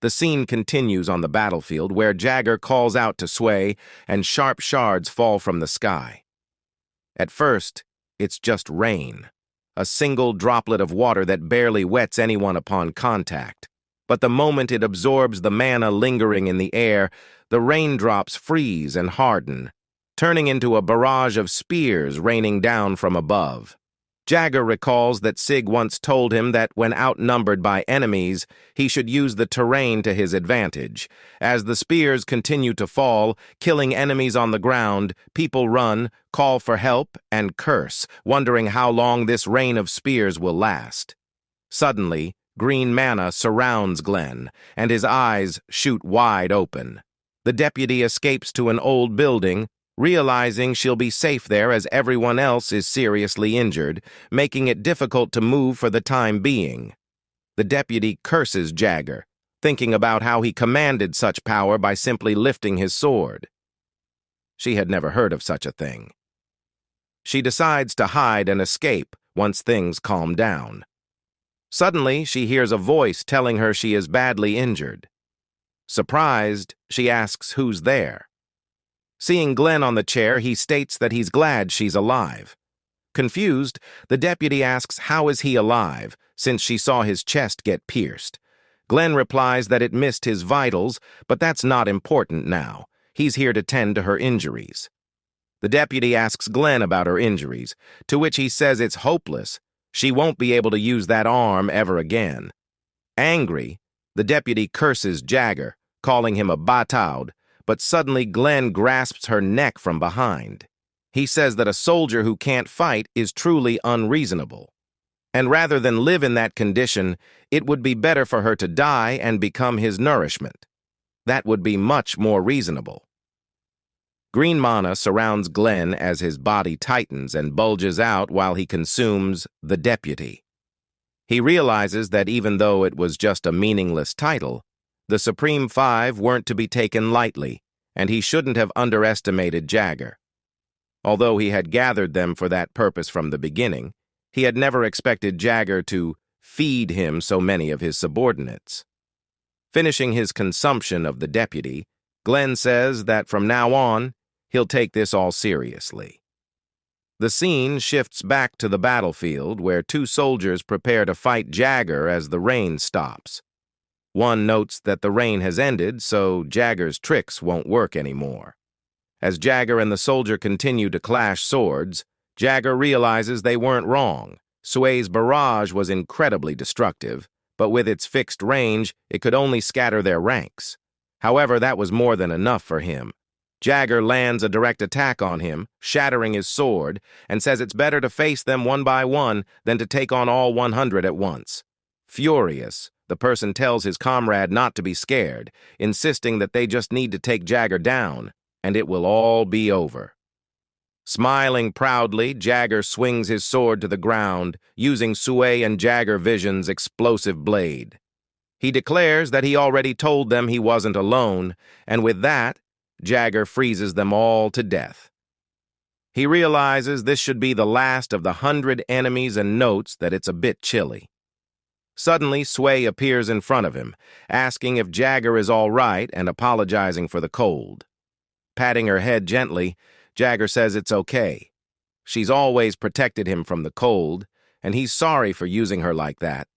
The scene continues on the battlefield where Jagger calls out to Sway and sharp shards fall from the sky. At first, it's just rain, a single droplet of water that barely wets anyone upon contact. But the moment it absorbs the mana lingering in the air, the raindrops freeze and harden, turning into a barrage of spears raining down from above. Jagger recalls that Sig once told him that when outnumbered by enemies, he should use the terrain to his advantage. As the spears continue to fall, killing enemies on the ground, people run, call for help, and curse, wondering how long this rain of spears will last. Suddenly, green mana surrounds Glenn, and his eyes shoot wide open. The deputy escapes to an old building, realizing she'll be safe there as everyone else is seriously injured, making it difficult to move for the time being. The deputy curses Jagger, thinking about how he commanded such power by simply lifting his sword. She had never heard of such a thing. She decides to hide and escape once things calm down. Suddenly, she hears a voice telling her she is badly injured. Surprised, she asks who's there. Seeing Glenn on the chair, he states that he's glad she's alive. Confused, the deputy asks how is he alive, since she saw his chest get pierced. Glenn replies that it missed his vitals, but that's not important now. He's here to tend to her injuries. The deputy asks Glenn about her injuries, to which he says it's hopeless. She won't be able to use that arm ever again. Angry, the deputy curses Jagger, calling him a bataud, but suddenly Glenn grasps her neck from behind. He says that a soldier who can't fight is truly unreasonable. And rather than live in that condition, it would be better for her to die and become his nourishment. That would be much more reasonable. Green mana surrounds Glenn as his body tightens and bulges out while he consumes the deputy. He realizes that even though it was just a meaningless title, the Supreme Five weren't to be taken lightly, and he shouldn't have underestimated Jagger. Although he had gathered them for that purpose from the beginning, he had never expected Jagger to feed him so many of his subordinates. Finishing his consumption of the deputy, Glenn says that from now on, he'll take this all seriously. The scene shifts back to the battlefield where two soldiers prepare to fight Jagger as the rain stops. One notes that the rain has ended, so Jagger's tricks won't work anymore. As Jagger and the soldier continue to clash swords, Jagger realizes they weren't wrong. Sway's barrage was incredibly destructive, but with its fixed range, it could only scatter their ranks. However, that was more than enough for him. Jagger lands a direct attack on him, shattering his sword, and says it's better to face them one by one than to take on all 100 at once. Furious, the person tells his comrade not to be scared, insisting that they just need to take Jagger down, and it will all be over. Smiling proudly, Jagger swings his sword to the ground, using Sway and Jagger Vision's explosive blade. He declares that he already told them he wasn't alone, and with that, Jagger freezes them all to death. He realizes this should be the last of the 100 enemies and notes that it's a bit chilly. Suddenly, Sway appears in front of him, asking if Jagger is all right and apologizing for the cold. Patting her head gently, Jagger says it's okay. She's always protected him from the cold, and he's sorry for using her like that.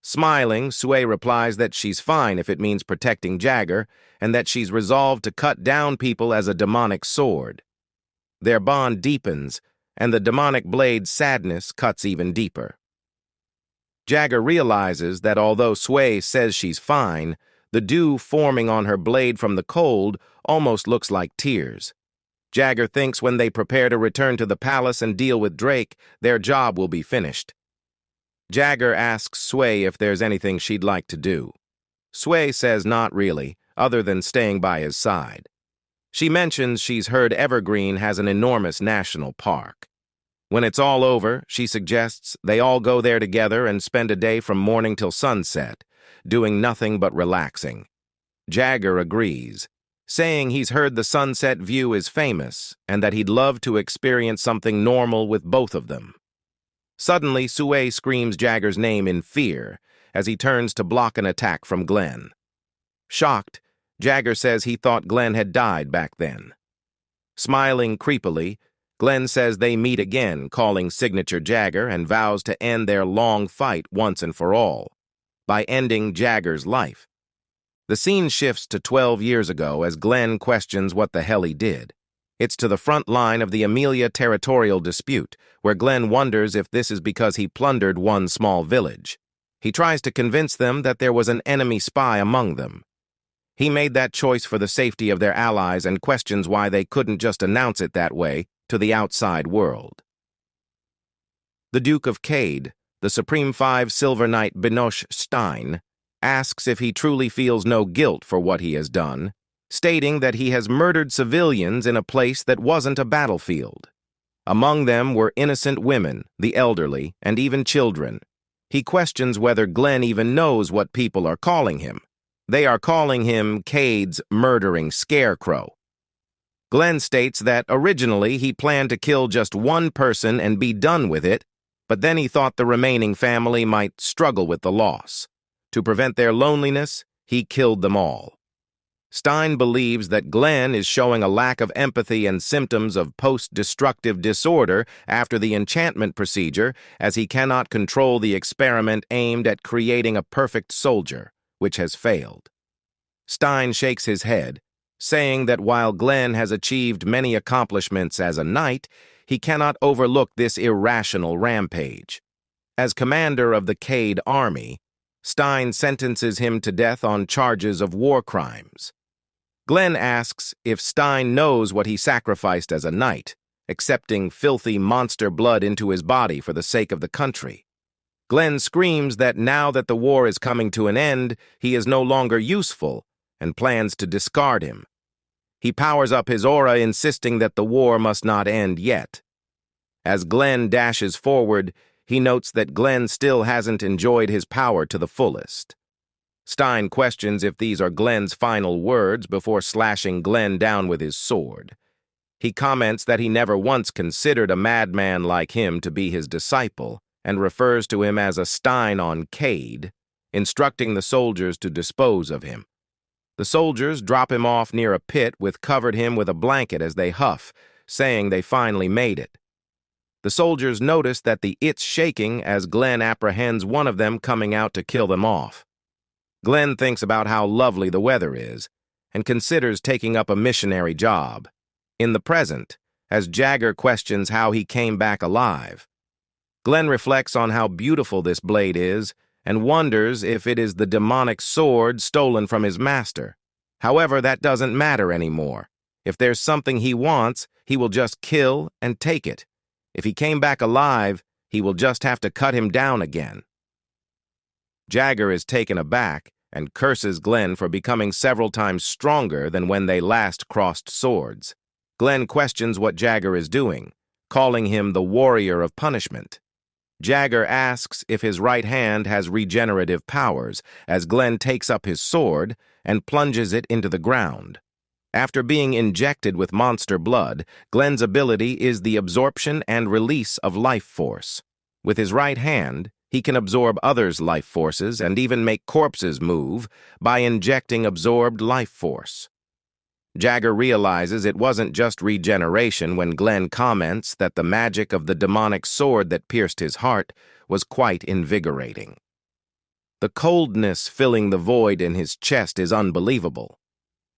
Smiling, Sway replies that she's fine if it means protecting Jagger, and that she's resolved to cut down people as a demonic sword. Their bond deepens, and the demonic blade's sadness cuts even deeper. Jagger realizes that although Sway says she's fine, the dew forming on her blade from the cold almost looks like tears. Jagger thinks when they prepare to return to the palace and deal with Drake, their job will be finished. Jagger asks Sway if there's anything she'd like to do. Sway says not really, other than staying by his side. She mentions she's heard Evergreen has an enormous national park. When it's all over, she suggests they all go there together and spend a day from morning till sunset, doing nothing but relaxing. Jagger agrees, saying he's heard the sunset view is famous and that he'd love to experience something normal with both of them. Suddenly, Sway screams Jagger's name in fear as he turns to block an attack from Glenn. Shocked, Jagger says he thought Glenn had died back then. Smiling creepily, Glenn says they meet again, calling signature Jagger, and vows to end their long fight once and for all, by ending Jagger's life. The scene shifts to 12 years ago as Glenn questions what the hell he did. It's to the front line of the Amelia territorial dispute, where Glenn wonders if this is because he plundered one small village. He tries to convince them that there was an enemy spy among them. He made that choice for the safety of their allies and questions why they couldn't just announce it that way to the outside world. The Duke of Cade, the Supreme Five Silver Knight Binoche Stein, asks if he truly feels no guilt for what he has done, stating that he has murdered civilians in a place that wasn't a battlefield. Among them were innocent women, the elderly, and even children. He questions whether Glenn even knows what people are calling him. They are calling him Cade's murdering scarecrow. Glenn states that originally he planned to kill just one person and be done with it, but then he thought the remaining family might struggle with the loss. To prevent their loneliness, he killed them all. Stein believes that Glenn is showing a lack of empathy and symptoms of post-destructive disorder after the enchantment procedure, as he cannot control the experiment aimed at creating a perfect soldier, which has failed. Stein shakes his head, saying that while Glenn has achieved many accomplishments as a knight, he cannot overlook this irrational rampage. As commander of the Cade army, Stein sentences him to death on charges of war crimes. Glenn asks if Stein knows what he sacrificed as a knight, accepting filthy monster blood into his body for the sake of the country. Glenn screams that now that the war is coming to an end, he is no longer useful and plans to discard him. He powers up his aura, insisting that the war must not end yet. As Glenn dashes forward, he notes that Glenn still hasn't enjoyed his power to the fullest. Stein questions if these are Glenn's final words before slashing Glenn down with his sword. He comments that he never once considered a madman like him to be his disciple, and refers to him as a Stein on Cade, instructing the soldiers to dispose of him. The soldiers drop him off near a pit covered him with a blanket as they huff, saying they finally made it. The soldiers notice that it's shaking as Glenn apprehends one of them coming out to kill them off. Glenn thinks about how lovely the weather is and considers taking up a missionary job. In the present, as Jagger questions how he came back alive. Glenn reflects on how beautiful this blade is and wonders if it is the demonic sword stolen from his master. However, that doesn't matter anymore. If there's something he wants, he will just kill and take it. If he came back alive, he will just have to cut him down again. Jagger is taken aback and curses Glenn for becoming several times stronger than when they last crossed swords. Glenn questions what Jagger is doing, calling him the warrior of punishment. Jagger asks if his right hand has regenerative powers, as Glenn takes up his sword and plunges it into the ground. After being injected with monster blood, Glenn's ability is the absorption and release of life force. With his right hand, he can absorb others' life forces and even make corpses move by injecting absorbed life force. Jagger realizes it wasn't just regeneration when Glenn comments that the magic of the demonic sword that pierced his heart was quite invigorating. The coldness filling the void in his chest is unbelievable.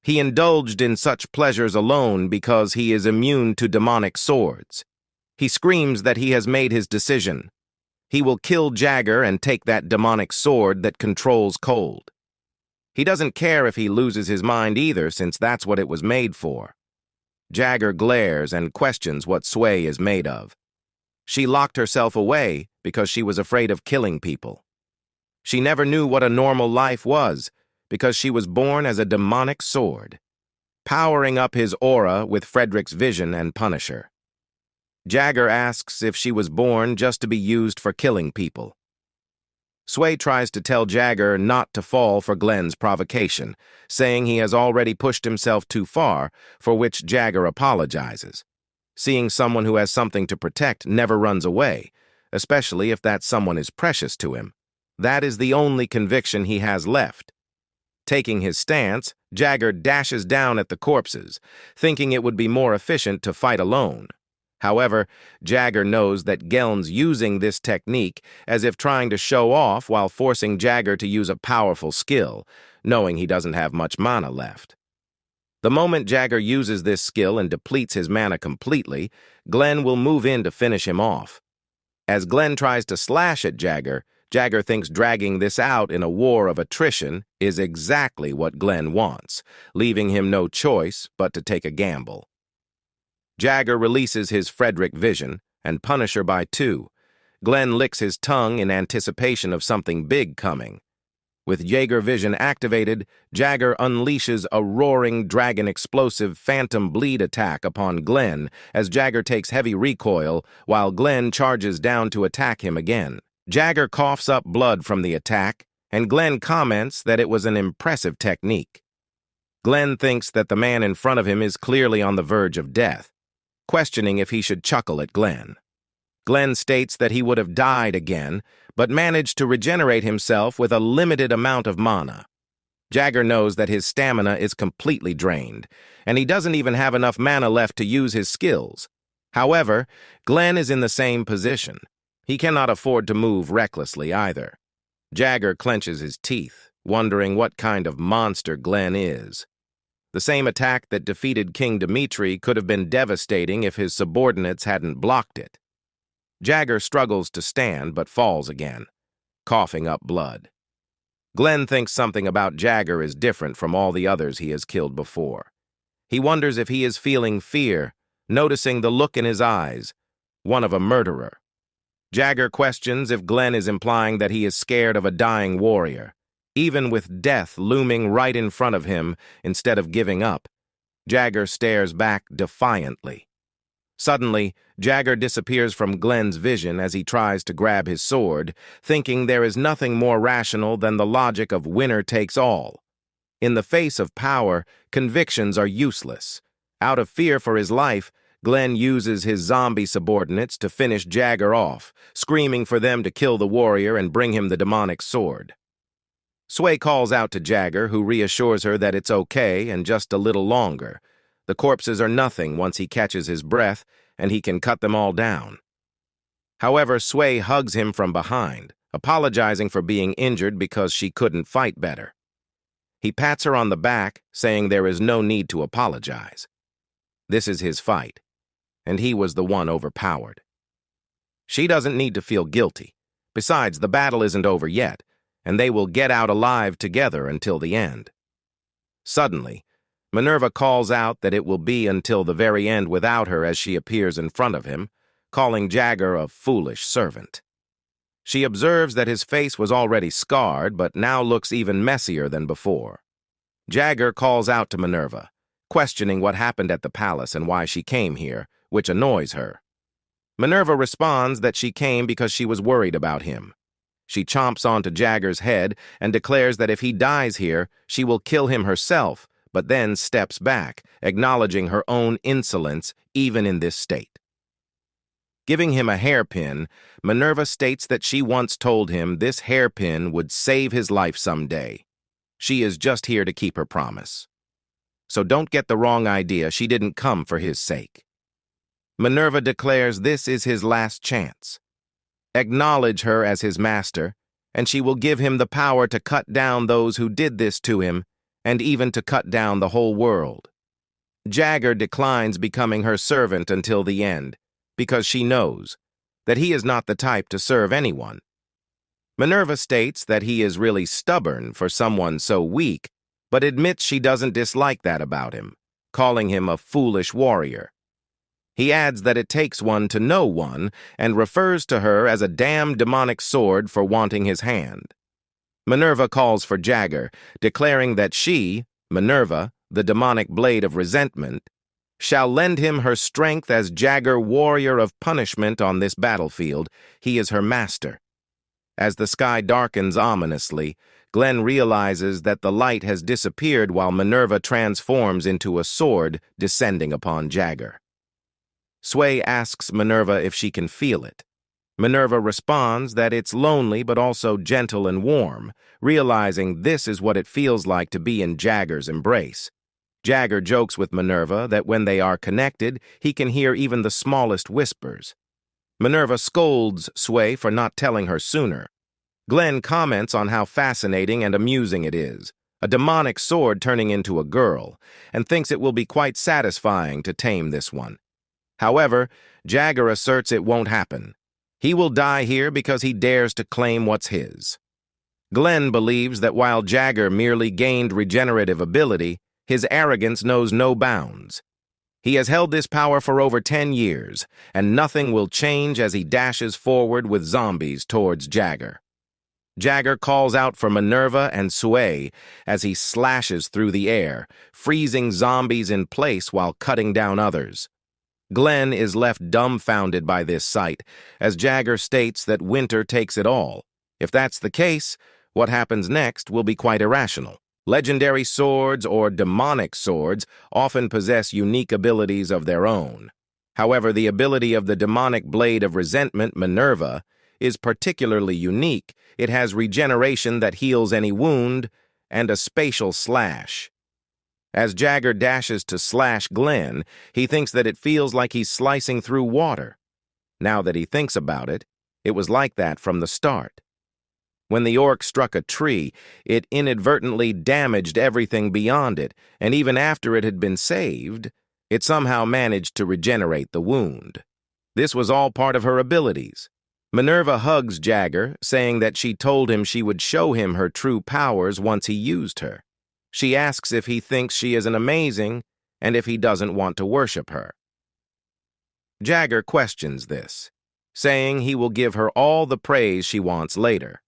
He indulged in such pleasures alone because he is immune to demonic swords. He screams that he has made his decision. He will kill Jagger and take that demonic sword that controls cold. He doesn't care if he loses his mind either, since that's what it was made for. Jagger glares and questions what Sway is made of. She locked herself away because she was afraid of killing people. She never knew what a normal life was because she was born as a demonic sword, powering up his aura with Frederick's vision and Punisher. Jagger asks if she was born just to be used for killing people. Sway tries to tell Jagger not to fall for Glenn's provocation, saying he has already pushed himself too far, for which Jagger apologizes. Seeing someone who has something to protect never runs away, especially if that someone is precious to him. That is the only conviction he has left. Taking his stance, Jagger dashes down at the corpses, thinking it would be more efficient to fight alone. However, Jagger knows that Geln's using this technique as if trying to show off while forcing Jagger to use a powerful skill, knowing he doesn't have much mana left. The moment Jagger uses this skill and depletes his mana completely, Glenn will move in to finish him off. As Glenn tries to slash at Jagger, Jagger thinks dragging this out in a war of attrition is exactly what Glenn wants, leaving him no choice but to take a gamble. Jagger releases his Frederick vision and Punisher by 2. Glenn licks his tongue in anticipation of something big coming. With Jagger vision activated, Jagger unleashes a roaring dragon explosive phantom bleed attack upon Glenn as Jagger takes heavy recoil while Glenn charges down to attack him again. Jagger coughs up blood from the attack, and Glenn comments that it was an impressive technique. Glenn thinks that the man in front of him is clearly on the verge of death, questioning if he should chuckle at Glenn. Glenn states that he would have died again, but managed to regenerate himself with a limited amount of mana. Jagger knows that his stamina is completely drained, and he doesn't even have enough mana left to use his skills. However, Glenn is in the same position. He cannot afford to move recklessly either. Jagger clenches his teeth, wondering what kind of monster Glenn is. The same attack that defeated King Dimitri could have been devastating if his subordinates hadn't blocked it. Jagger struggles to stand but falls again, coughing up blood. Glenn thinks something about Jagger is different from all the others he has killed before. He wonders if he is feeling fear, noticing the look in his eyes, one of a murderer. Jagger questions if Glenn is implying that he is scared of a dying warrior. Even with death looming right in front of him instead of giving up, Jagger stares back defiantly. Suddenly, Jagger disappears from Glenn's vision as he tries to grab his sword, thinking there is nothing more rational than the logic of winner takes all. In the face of power, convictions are useless. Out of fear for his life, Glenn uses his zombie subordinates to finish Jagger off, screaming for them to kill the warrior and bring him the demonic sword. Sway calls out to Jagger, who reassures her that it's okay and just a little longer. The corpses are nothing once he catches his breath, and he can cut them all down. However, Sway hugs him from behind, apologizing for being injured because she couldn't fight better. He pats her on the back, saying there is no need to apologize. This is his fight, and he was the one overpowered. She doesn't need to feel guilty. Besides, the battle isn't over yet, and they will get out alive together until the end. Suddenly, Minurva calls out that it will be until the very end without her as she appears in front of him, calling Jagger a foolish servant. She observes that his face was already scarred, but now looks even messier than before. Jagger calls out to Minurva, questioning what happened at the palace and why she came here, which annoys her. Minurva responds that she came because she was worried about him. She chomps onto Jagger's head and declares that if he dies here, she will kill him herself, but then steps back, acknowledging her own insolence even in this state. Giving him a hairpin, Minurva states that she once told him this hairpin would save his life someday. She is just here to keep her promise. So don't get the wrong idea, she didn't come for his sake. Minurva declares this is his last chance. Acknowledge her as his master, and she will give him the power to cut down those who did this to him, and even to cut down the whole world. Jagger declines becoming her servant until the end, because she knows that he is not the type to serve anyone. Minurva states that he is really stubborn for someone so weak, but admits she doesn't dislike that about him, calling him a foolish warrior. He adds that it takes one to know one, and refers to her as a damn demonic sword for wanting his hand. Minurva calls for Jagger, declaring that she, Minurva, the demonic blade of resentment, shall lend him her strength as Jagger, warrior of punishment on this battlefield. He is her master. As the sky darkens ominously, Glenn realizes that the light has disappeared while Minurva transforms into a sword descending upon Jagger. Sway asks Minurva if she can feel it. Minurva responds that it's lonely but also gentle and warm, realizing this is what it feels like to be in Jagger's embrace. Jagger jokes with Minurva that when they are connected, he can hear even the smallest whispers. Minurva scolds Sway for not telling her sooner. Glenn comments on how fascinating and amusing it is, a demonic sword turning into a girl, and thinks it will be quite satisfying to tame this one. However, Jagger asserts it won't happen. He will die here because he dares to claim what's his. Glenn believes that while Jagger merely gained regenerative ability, his arrogance knows no bounds. He has held this power for over 10 years, and nothing will change as he dashes forward with zombies towards Jagger. Jagger calls out for Minurva and Sway as he slashes through the air, freezing zombies in place while cutting down others. Glenn is left dumbfounded by this sight, as Jagger states that winter takes it all. If that's the case, what happens next will be quite irrational. Legendary swords or demonic swords often possess unique abilities of their own. However, the ability of the demonic blade of resentment, Minurva, is particularly unique. It has regeneration that heals any wound and a spatial slash. As Jagger dashes to slash Glenn, he thinks that it feels like he's slicing through water. Now that he thinks about it, it was like that from the start. When the orc struck a tree, it inadvertently damaged everything beyond it, and even after it had been saved, it somehow managed to regenerate the wound. This was all part of her abilities. Minurva hugs Jagger, saying that she told him she would show him her true powers once he used her. She asks if he thinks she is an amazing and if he doesn't want to worship her. Jagger questions this, saying he will give her all the praise she wants later.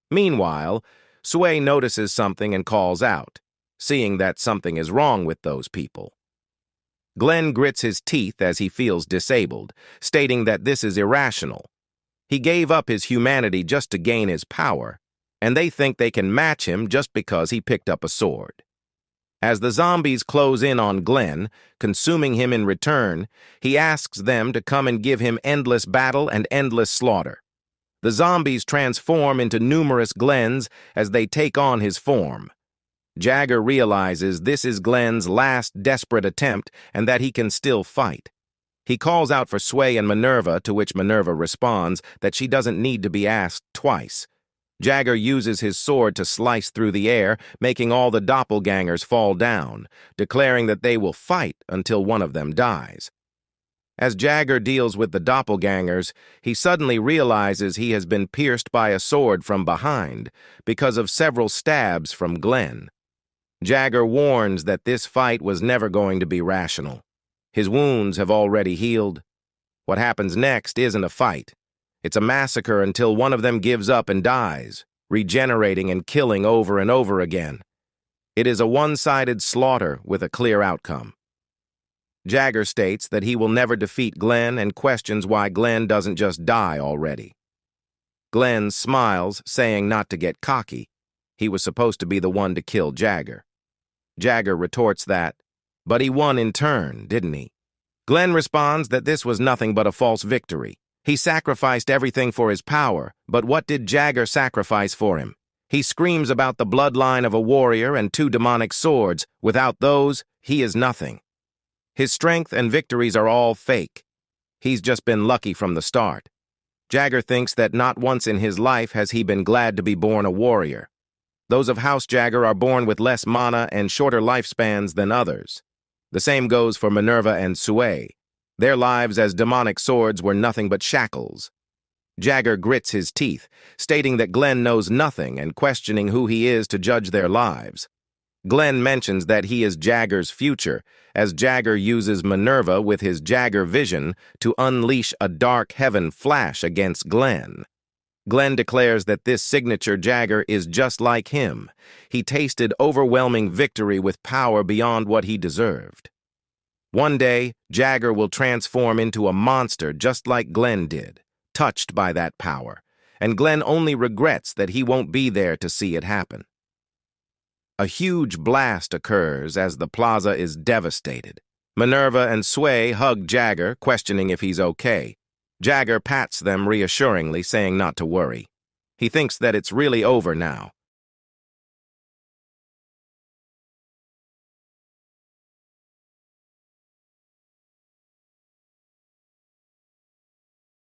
Meanwhile, Sway notices something and calls out, seeing that something is wrong with those people. Glenn grits his teeth as he feels disabled, stating that this is irrational. He gave up his humanity just to gain his power, and they think they can match him just because he picked up a sword. As the zombies close in on Glenn, consuming him in return, he asks them to come and give him endless battle and endless slaughter. The zombies transform into numerous Glens as they take on his form. Jagger realizes this is Glenn's last desperate attempt and that he can still fight. He calls out for Sway and Minurva, to which Minurva responds that she doesn't need to be asked twice. Jagger uses his sword to slice through the air, making all the doppelgangers fall down, declaring that they will fight until one of them dies. As Jagger deals with the doppelgangers, he suddenly realizes he has been pierced by a sword from behind because of several stabs from Glenn. Jagger warns that this fight was never going to be rational. His wounds have already healed. What happens next isn't a fight. It's a massacre until one of them gives up and dies, regenerating and killing over and over again. It is a one-sided slaughter with a clear outcome. Jagger states that he will never defeat Glenn and questions why Glenn doesn't just die already. Glenn smiles, saying not to get cocky. He was supposed to be the one to kill Jagger. Jagger retorts that, but he won in turn, didn't he? Glenn responds that this was nothing but a false victory. He sacrificed everything for his power, but what did Jagger sacrifice for him? He screams about the bloodline of a warrior and 2 demonic swords. Without those, he is nothing. His strength and victories are all fake. He's just been lucky from the start. Jagger thinks that not once in his life has he been glad to be born a warrior. Those of House Jagger are born with less mana and shorter lifespans than others. The same goes for Minurva and Sway. Their lives as demonic swords were nothing but shackles. Jagger grits his teeth, stating that Glenn knows nothing and questioning who he is to judge their lives. Glenn mentions that he is Jagger's future, as Jagger uses Minurva with his Jagger vision to unleash a dark heaven flash against Glenn. Glenn declares that this signature Jagger is just like him. He tasted overwhelming victory with power beyond what he deserved. One day, Jagger will transform into a monster just like Glenn did, touched by that power, and Glenn only regrets that he won't be there to see it happen. A huge blast occurs as the plaza is devastated. Minurva and Sway hug Jagger, questioning if he's okay. Jagger pats them reassuringly, saying not to worry. He thinks that it's really over now,